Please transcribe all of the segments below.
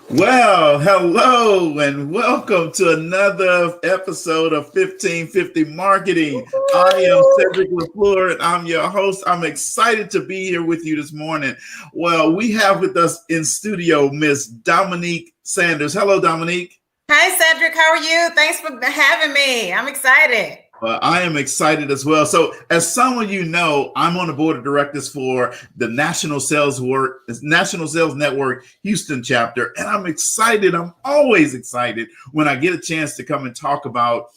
Well, hello and welcome to another episode of 1550 Marketing. I am Cedric LaFleur and I'm your host. I'm excited to be here with you this morning. Well, we have with us in studio Miss Dominique Sanders. Hello, Dominique. Hi, Cedric. How are you? Thanks for having me. I'm excited. I am excited as well. So, as some of you know, I'm on the board of directors for the National Sales Network Houston chapter, and I'm excited. I'm always excited when I get a chance to come and talk about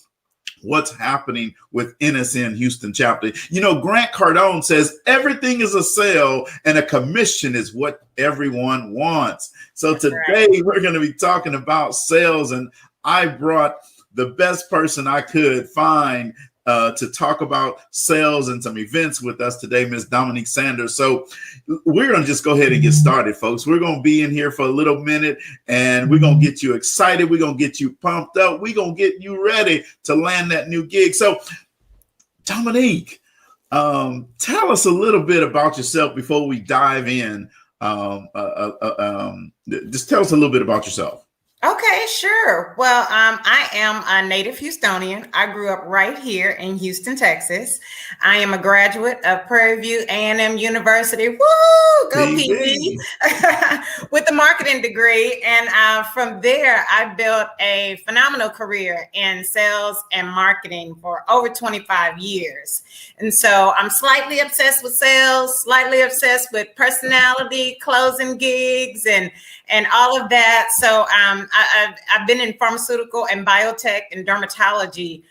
what's happening with NSN Houston chapter. You know, Grant Cardone says everything is a sale and a commission is what everyone wants. So today we're going to be talking about sales, and I brought the best person I could find to talk about sales and some events with us today, Miss Dominique Sanders. So we're going to just go ahead and get started, folks. We're going to be in here for a little minute, and we're going to get you excited. We're going to get you pumped up. We're going to get you ready to land that new gig. So, Dominique, tell us a little bit about yourself before we dive in. Just tell us a little bit about yourself. Okay, sure. Well, I am a native Houstonian. I grew up right here in Houston, Texas. I am a graduate of Prairie View A&M University. Woo! Go PV! With a marketing degree. And from there, I built a phenomenal career in sales and marketing for over 25 years. And so I'm slightly obsessed with sales, slightly obsessed with personality, closing gigs, and all of that. So I've been in pharmaceutical and biotech and dermatology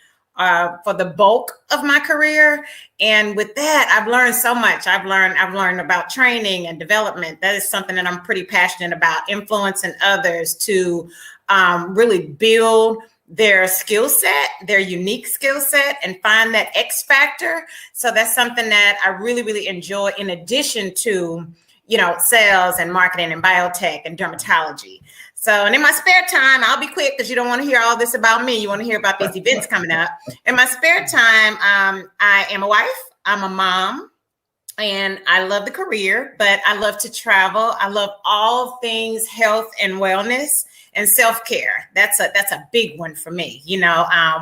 for the bulk of my career. And with that, I've learned so much. I've learned about training and development. That is something that I'm pretty passionate about, influencing others to really build their skill set, their unique skill set, and find that X factor. So that's something that I really, really enjoy, in addition to sales and marketing and biotech and dermatology. So, and in my spare time, I'll be quick because you don't want to hear all this about me. You want to hear about these events coming up. In my spare time, I am a wife, I'm a mom, and I love the career, but I love to travel. I love all things health and wellness and self-care. That's a big one for me.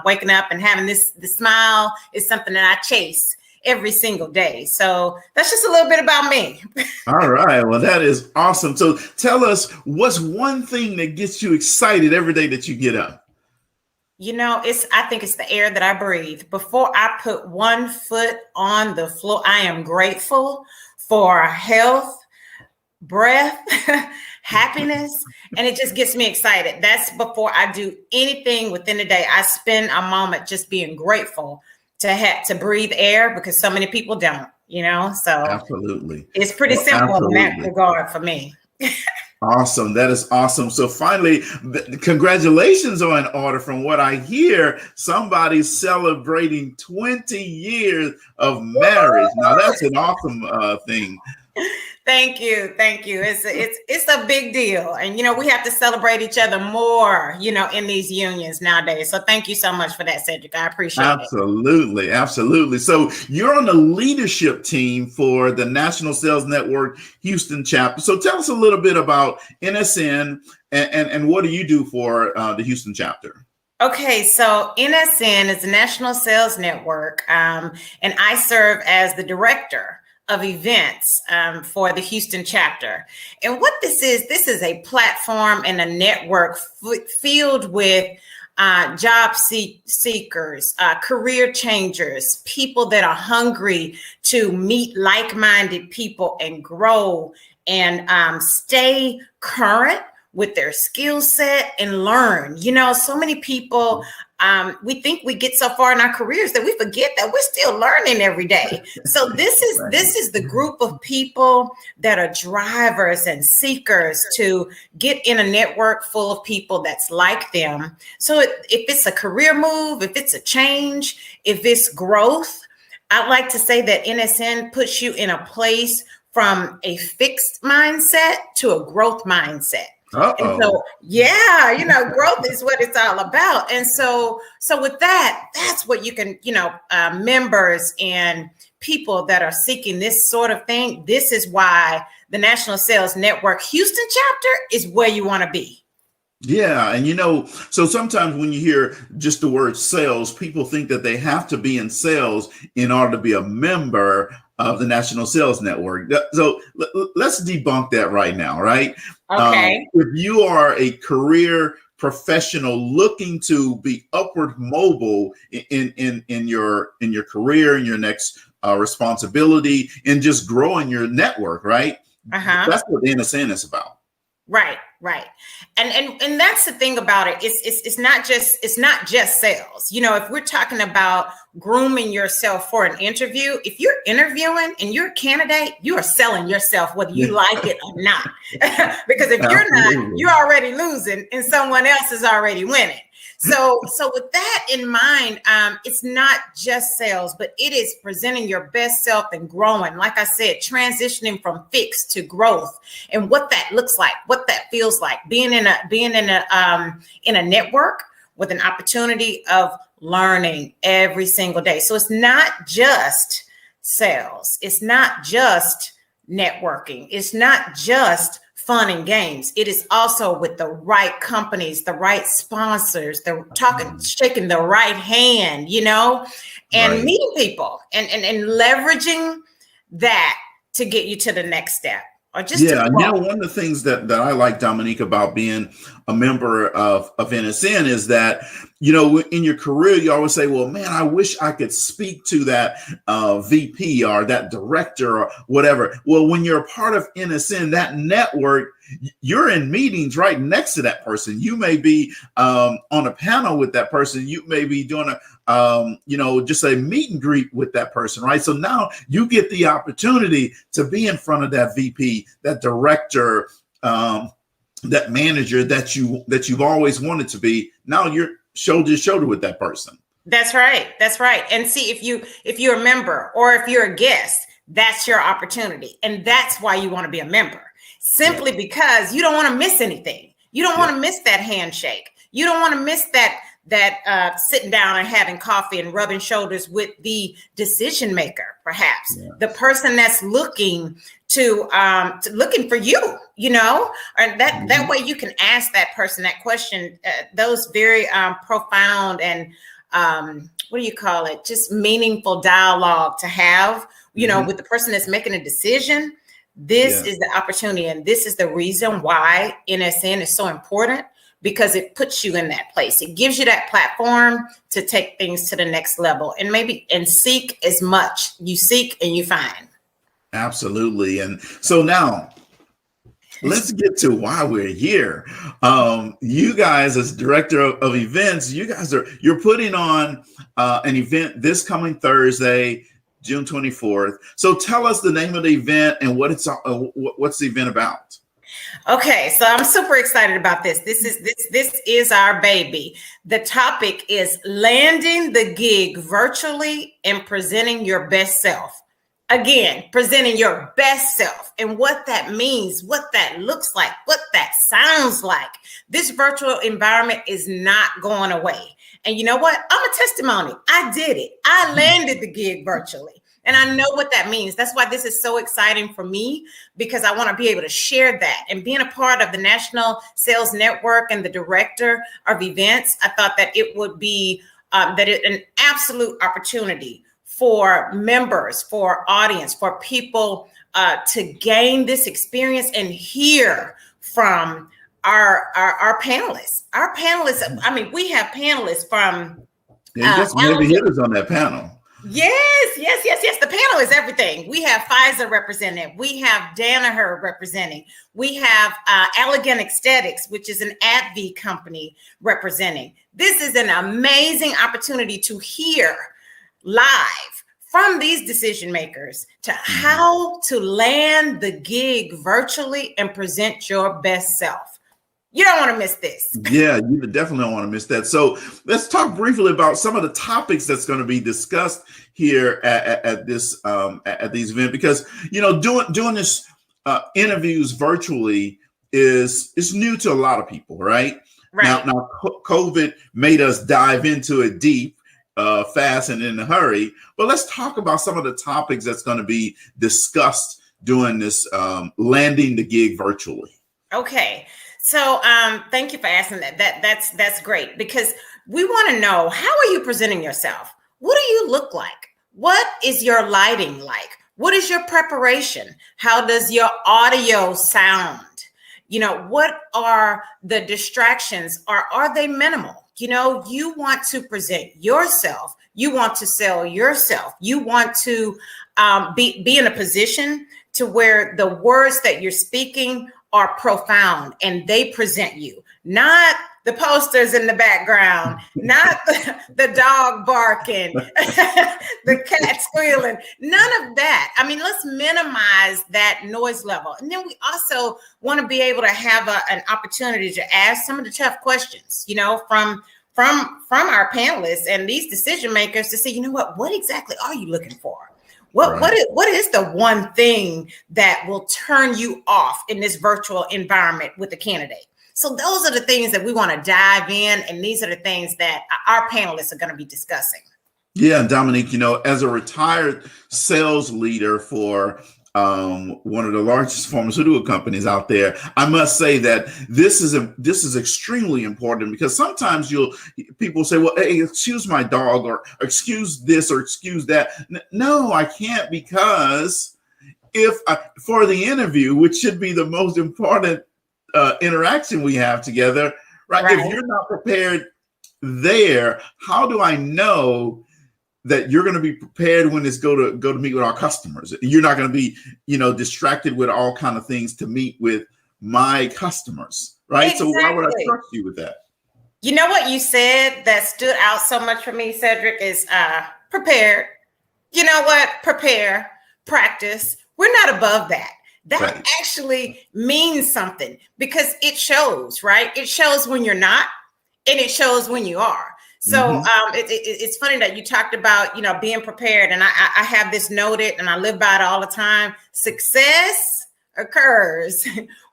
Waking up and having the smile is something that I chase every single day. So that's just a little bit about me. All right. Well, that is awesome. So tell us, what's one thing that gets you excited every day that you get up? I think it's the air that I breathe. Before I put one foot on the floor, I am grateful for health, breath, happiness, and it just gets me excited. That's before I do anything within the day. I spend a moment just being grateful to breathe air, because so many people don't, so absolutely, it's pretty simple in that regard for me. Awesome. That is awesome. So finally, congratulations are in order. From what I hear, somebody's celebrating 20 years of marriage. Now that's an awesome thing. Thank you. It's a big deal. And, we have to celebrate each other more, in these unions nowadays. So thank you so much for that, Cedric. I appreciate it. Absolutely. So you're on the leadership team for the National Sales Network Houston chapter. So tell us a little bit about NSN and what do you do for the Houston chapter? Okay, so NSN is the National Sales Network, and I serve as the director of events for the Houston chapter. And what this is a platform and a network filled with job seekers, career changers, people that are hungry to meet like-minded people and grow and stay current with their skill set and learn. So many people, we think we get so far in our careers that we forget that we're still learning every day. So this is the group of people that are drivers and seekers to get in a network full of people that's like them. So if it's a career move, if it's a change, if it's growth, I'd like to say that NSN puts you in a place from a fixed mindset to a growth mindset. Uh-oh. And so, yeah, growth is what it's all about. And so with that, that's what you can, members and people that are seeking this sort of thing. This is why the National Sales Network Houston chapter is where you want to be. Yeah. And so sometimes when you hear just the word sales, people think that they have to be in sales in order to be a member of the National Sales Network. So let's debunk that right now, right? Okay. If you are a career professional looking to be upward mobile in your career, in your next responsibility, and just growing your network, right? Uh-huh. That's what the NSN is about. Right, right. And that's the thing about it. It's not just sales. If we're talking about grooming yourself for an interview, if you're interviewing and you're a candidate, you are selling yourself whether you like it or not. Because if you're not, you're already losing and someone else is already winning. So with that in mind, it's not just sales, but it is presenting your best self and growing. Like I said, transitioning from fixed to growth, and what that looks like, what that feels like, being in a network with an opportunity of learning every single day. So it's not just sales. It's not just networking. It's not just fun and games. It is also with the right companies, the right sponsors, shaking the right hand, and Right. meeting people and leveraging that to get you to the next step. Or just to grow. One of the things that I like, Dominique, about being a member of NSN is that, in your career, you always say, well, man, I wish I could speak to that VP or that director or whatever. Well, when you're a part of NSN, that network, you're in meetings right next to that person. You may be on a panel with that person. You may be doing just a meet and greet with that person, right? So now you get the opportunity to be in front of that VP, that director, that manager that you've always wanted to be. Now you're shoulder to shoulder with that person. That's right. That's right. And see, if you're a member or if you're a guest, that's your opportunity. And that's why you want to be a member. Simply because you don't want to miss anything. You don't want to miss that handshake. You don't want to miss that sitting down and having coffee and rubbing shoulders with the decision maker, perhaps the person that's looking looking for you, and that way you can ask that person that question, those very profound and what do you call it? Just meaningful dialogue to have, with the person that's making a decision. This is the opportunity, and this is the reason why NSN is so important, because it puts you in that place. It gives you that platform to take things to the next level and seek as much. You seek and you find. Absolutely. And so now let's get to why we're here. You guys, as director of events, you're putting on an event this coming Thursday, June 24th. So tell us the name of the event and what's the event about. Okay, so I'm super excited about this. This is our baby. The topic is landing the gig virtually and presenting your best self. Again, presenting your best self and what that means, what that looks like, what that sounds like. This virtual environment is not going away. And you know what? I'm a testimony. I did it. I landed the gig virtually. And I know what that means. That's why this is so exciting for me, because I want to be able to share that. And being a part of the National Sales Network and the director of events, I thought that it would be an absolute opportunity for members, for audience, for people to gain this experience and hear from our panelists. Our panelists, I mean, we have panelists from maybe hitters on that panel. Yes. The panel is everything. We have Pfizer represented. We have Danaher representing. We have Elegant Aesthetics, which is an AbbVie company, representing. This is an amazing opportunity to hear live from these decision makers to how to land the gig virtually and present your best self. You don't want to miss this. Yeah, you definitely don't want to miss that. So let's talk briefly about some of the topics that's going to be discussed here at this at these events, because doing this interviews virtually is new to a lot of people, right? Now COVID made us dive into it deep, fast and in a hurry. But let's talk about some of the topics that's going to be discussed during this landing the gig virtually. Okay. So thank you for asking that. That's great, because we want to know, how are you presenting yourself? What do you look like? What is your lighting like? What is your preparation? How does your audio sound? What are the distractions? Are they minimal? You want to present yourself. You want to sell yourself. You want to be in a position to where the words that you're speaking are profound and they present you, not the posters in the background, not the dog barking, the cat squealing, none of that. I mean, let's minimize that noise level. And then we also want to be able to have an opportunity to ask some of the tough questions, from our panelists and these decision makers, to say, what exactly are you looking for? What is the one thing that will turn you off in this virtual environment with the candidate? So those are the things that we want to dive in, and these are the things that our panelists are going to be discussing. Yeah, Dominique, as a retired sales leader for one of the largest pharmaceutical companies out there, I must say that this is extremely important, because sometimes people say, well, hey, excuse my dog, or excuse this, or excuse that. No, I can't, because for the interview, which should be the most important interaction we have together, right? If you're not prepared there, how do I know that you're going to be prepared when it's go to meet with our customers? You're not going to be, distracted with all kind of things to meet with my customers, right? Exactly. So why would I trust you with that? You know what you said that stood out so much for me, Cedric, is prepared. You know what? Prepare, practice. We're not above that. That actually means something, because it shows, right? It shows when you're not, and it shows when you are. So it's funny that you talked about, being prepared. And I have this noted, and I live by it all the time. Success occurs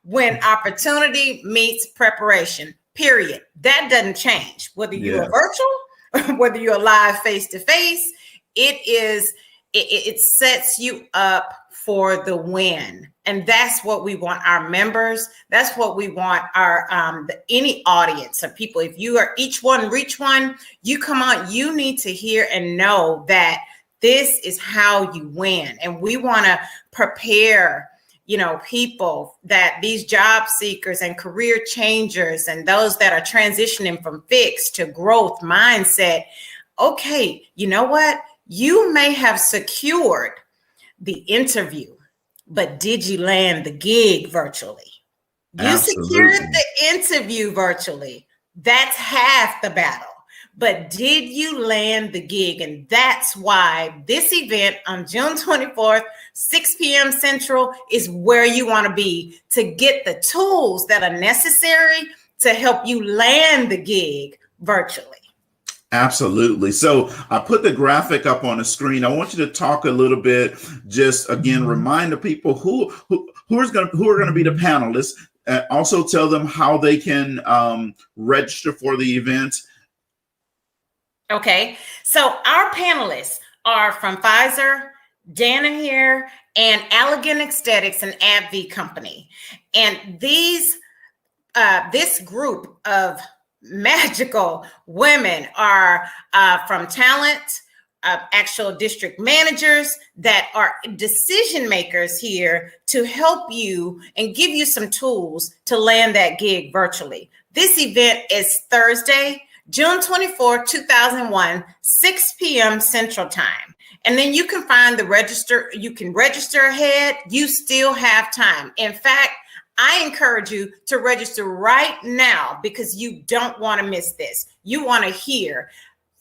when opportunity meets preparation, period. That doesn't change. Whether you're virtual, whether you're live face-to-face, it sets you up for the win. And that's what we want our members. That's what we want our any audience of people. If you are each one reach one, you come on, you need to hear and know that this is how you win. And we want to prepare, people, that these job seekers and career changers and those that are transitioning from fixed to growth mindset. Okay, you know what? You may have secured the interview, but did you land the gig virtually? You secured the interview virtually. That's half the battle. But did you land the gig? And that's why this event on June 24th, 6 p.m. Central, is where you want to be to get the tools that are necessary to help you land the gig virtually. Absolutely. So I put the graphic up on the screen. I want you to talk a little bit, just again, remind the people who are going to be the panelists, and also tell them how they can register for the event. Okay. So our panelists are from Pfizer, Danaher, and Allergan Aesthetics and AbbVie Company. And this group of magical women are from talent, actual district managers that are decision makers here to help you and give you some tools to land that gig virtually. This event is Thursday, June 24, 2001, 6 p.m. Central Time. And then you can find you can register ahead. You still have time. In fact, I encourage you to register right now, because you don't want to miss this. You want to hear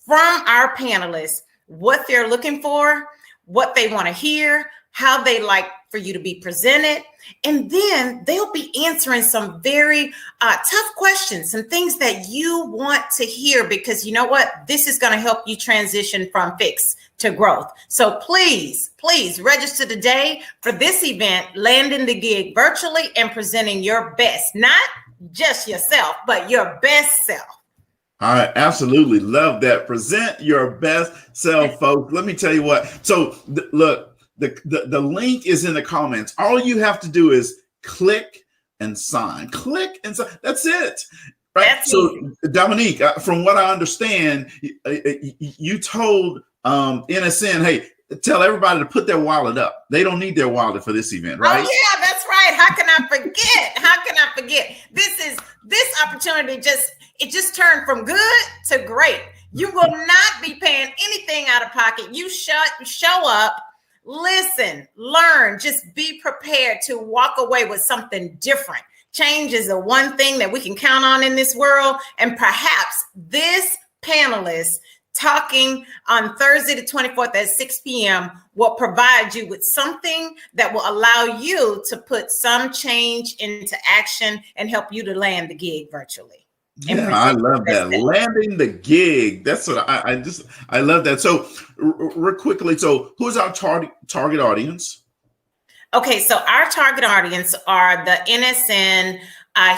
from our panelists what they're looking for, what they want to hear, how they like for you to be presented. And then they'll be answering some very tough questions, some things that you want to hear, because you know what? This is going to help you transition from fixed to growth. So please register today for this event, landing the gig virtually and presenting your best, not just yourself, but your best self. I absolutely love that. Present your best self, folks. Let me tell you what. So look, the link is in the comments. All you have to do is click and sign. Click and sign. That's it. Right. That's so, easy. Dominique, from what I understand, you told NSN, hey, tell everybody to put their wallet up. They don't need their wallet for this event, right? Oh yeah, that's right. How can I forget? How can I forget? This opportunity just turned from good to great. You will not be paying anything out of pocket. You show up, listen, learn, just be prepared to walk away with something different. Change is the one thing that we can count on in this world. And perhaps this panelist talking on Thursday the 24th at 6 p.m. will provide you with something that will allow you to put some change into action and help you to land the gig virtually. Yeah, I love that. Landing the gig. That's what I love that. So real quickly, so who's our target audience? Okay, so our target audience are the NSN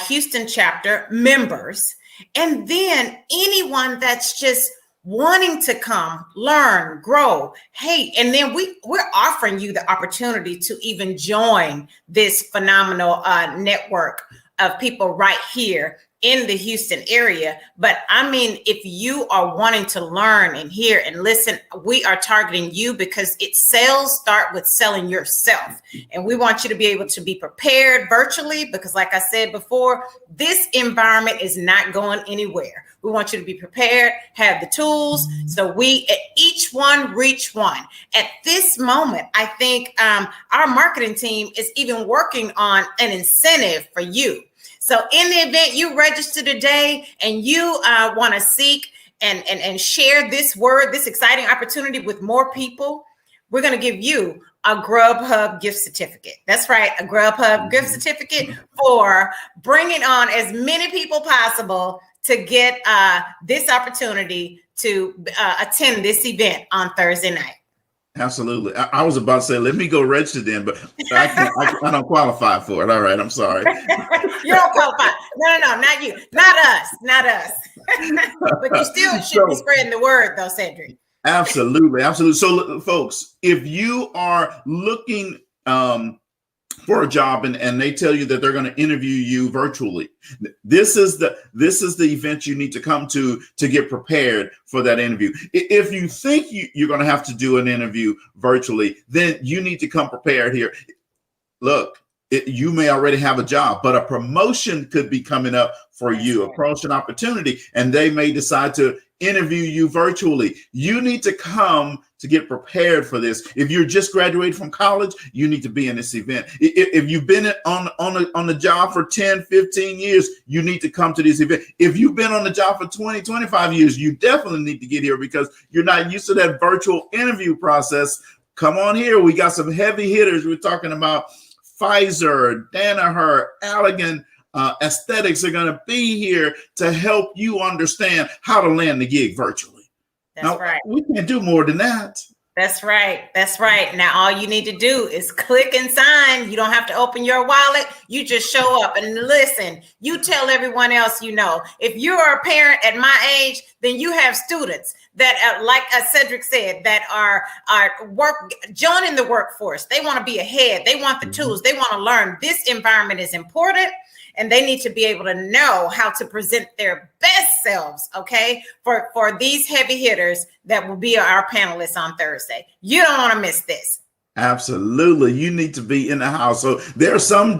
Houston chapter members, and then anyone that's just wanting to come, learn, grow. Hey, and then we're offering you the opportunity to even join this phenomenal network of people right here in the Houston area. But I mean, if you are wanting to learn and hear and listen, we are targeting you because sales start with selling yourself. And we want you to be able to be prepared virtually because like I said before, this environment is not going anywhere. We want you to be prepared, have the tools. So we, each one reach one. At this moment, I think our marketing team is even working on an incentive for you. So in the event you register today and you want to seek and share this word, this exciting opportunity with more people, we're going to give you a Grubhub gift certificate. That's right, a Grubhub gift certificate for bringing on as many people possible to get this opportunity to attend this event on Thursday night. Absolutely. I was about to say, let me go register then, but I don't qualify for it. All right. I'm sorry. You don't qualify. No, not you. Not us. But you still should be spreading the word though, Cedric. Absolutely. So folks, if you are looking for a job and they tell you that they're going to interview you virtually, this is the event you need to come to get prepared for that interview. If you think you're going to have to do an interview virtually, then you need to come prepared here. Look, you may already have a job, but a promotion could be coming up for you, a promotion opportunity, and they may decide to interview you virtually. You need to come to get prepared for this. If you're just graduated from college, you need to be in this event. If you've been on the job for 10, 15 years, you need to come to this event. If you've been on the job for 20, 25 years, you definitely need to get here because you're not used to that virtual interview process. Come on here. We got some heavy hitters. We're talking about Pfizer, Danaher, Allergan, Aesthetics are going to be here to help you understand how to land the gig virtually. That's right. We can't do more than that. That's right. Now, all you need to do is click and sign. You don't have to open your wallet. You just show up and listen. You tell everyone else you know. If you're a parent at my age, then you have students that, like Cedric said, that are joining the workforce. They want to be ahead. They want the tools. They want to learn. This environment is important. And they need to be able to know how to present their best selves, okay, for these heavy hitters that will be our panelists on Thursday. You don't want to miss this. Absolutely. You need to be in the house. So there are some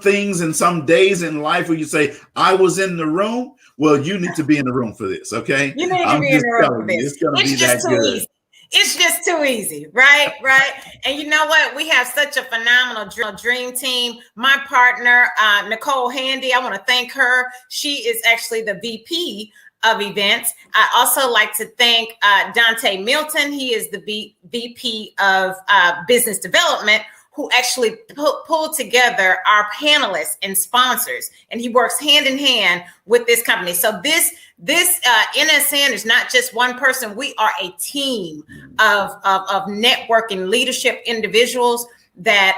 things and some days in life where you say, I was in the room. Well, you need to be in the room for this, okay? You need to be in the room for this. It's going to be that good. Easy. It's just too easy, right? And you know what? We have such a phenomenal dream team. My partner, Nicole Handy, I want to thank her. She is actually the VP of events. I also like to thank Dante Milton. He is the VP of business development, who actually pulled together our panelists and sponsors. And he works hand in hand with this company. So this NSN is not just one person. We are a team of networking leadership individuals that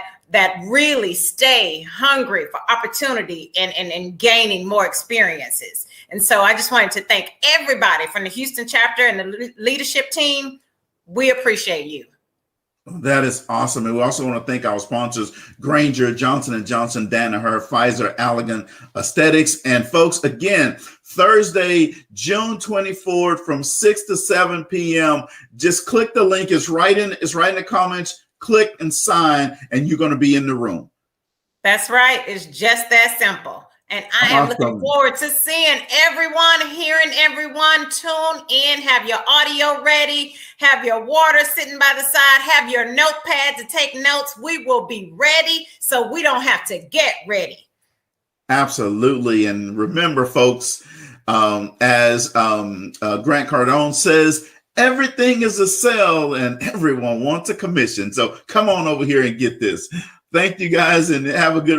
really stay hungry for opportunity and gaining more experiences. And so I just wanted to thank everybody from the Houston chapter and the leadership team. We appreciate you. That is awesome. And we also want to thank our sponsors, Granger, Johnson & Johnson, Danaher, Pfizer, Allergan, Aesthetics. And folks, again, Thursday, June 24th from 6 to 7 p.m. Just click the link. It's right in the comments. Click and sign, and you're going to be in the room. That's right. It's just that simple. And I am looking forward to seeing everyone, hearing everyone. Tune in, have your audio ready, have your water sitting by the side, have your notepad to take notes. We will be ready so we don't have to get ready. Absolutely. And remember, folks, as Grant Cardone says, everything is a sale and everyone wants a commission. So come on over here and get this. Thank you guys and have a good